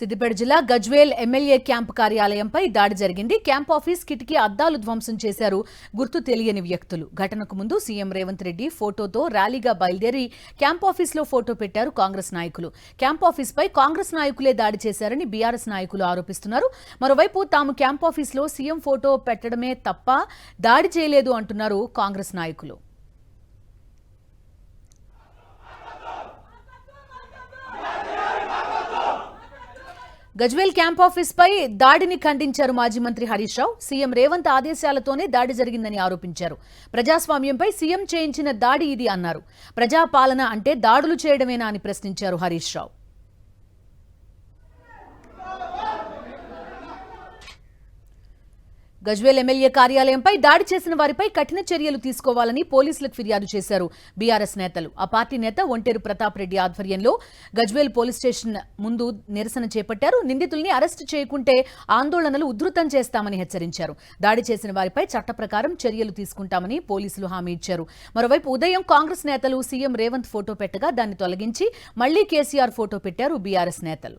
సిద్దిపేట జిల్లా Gajwel MLA camp కార్యాలయంపై దాడి జరిగింది. క్యాంప్ ఆఫీస్ కిటికీ అద్దాలు ధ్వంసం చేశారు గుర్తు తెలియని వ్యక్తులు. ఘటనకు ముందు సీఎం రేవంత్ రెడ్డి ఫోటోతో ర్యాలీగా బయలుదేరి క్యాంప్ ఆఫీస్లో ఫోటో పెట్టారు కాంగ్రెస్ నాయకులు. క్యాంప్ ఆఫీస్పై కాంగ్రెస్ నాయకులే దాడి చేశారని బీఆర్ఎస్ నాయకులు ఆరోపిస్తున్నారు. మరోవైపు తాము క్యాంప్ ఆఫీస్లో సీఎం ఫోటో పెట్టడమే తప్ప దాడి చేయలేదు అంటున్నారు కాంగ్రెస్ నాయకులు. గజ్వేల్ క్యాంప్ ఆఫీస్ పై దాడిని ఖండించారు మాజీ మంత్రి హరీష్ రావు. సీఎం రేవంత్ ఆదేశాలతోనే దాడి జరిగిందని ఆరోపించారు. ప్రజాస్వామ్యంపై సీఎం చేయించిన దాడి ఇది అన్నారు. ప్రజాపాలన అంటే దాడులు చేయడమేనా అని ప్రశ్నించారు హరీష్ రావు. గజ్వేల్ ఎమ్మెల్యే కార్యాలయంపై దాడి చేసిన వారిపై కఠిన చర్యలు తీసుకోవాలని పోలీసులకు ఫిర్యాదు చేశారు బీఆర్ఎస్ నేతలు. ఆ పార్టీ నేత ఒంటేరు ప్రతాప్ రెడ్డి ఆధ్వర్యంలో గజ్వేల్ పోలీస్ స్టేషన్ ముందు నిరసన చేపట్టారు. నిందితుల్ని అరెస్టు చేయకుంటే ఆందోళనలు ఉధృతం చేస్తామని హెచ్చరించారు. దాడి చేసిన వారిపై చట్ట ప్రకారం చర్యలు తీసుకుంటామని పోలీసులు హామీ ఇచ్చారు. మరోవైపు ఉదయం కాంగ్రెస్ నేతలు సీఎం రేవంత్ ఫోటో పెట్టగా దాన్ని తొలగించి మళ్లీ కేసీఆర్ ఫోటో పెట్టారు బీఆర్ఎస్ నేతలు.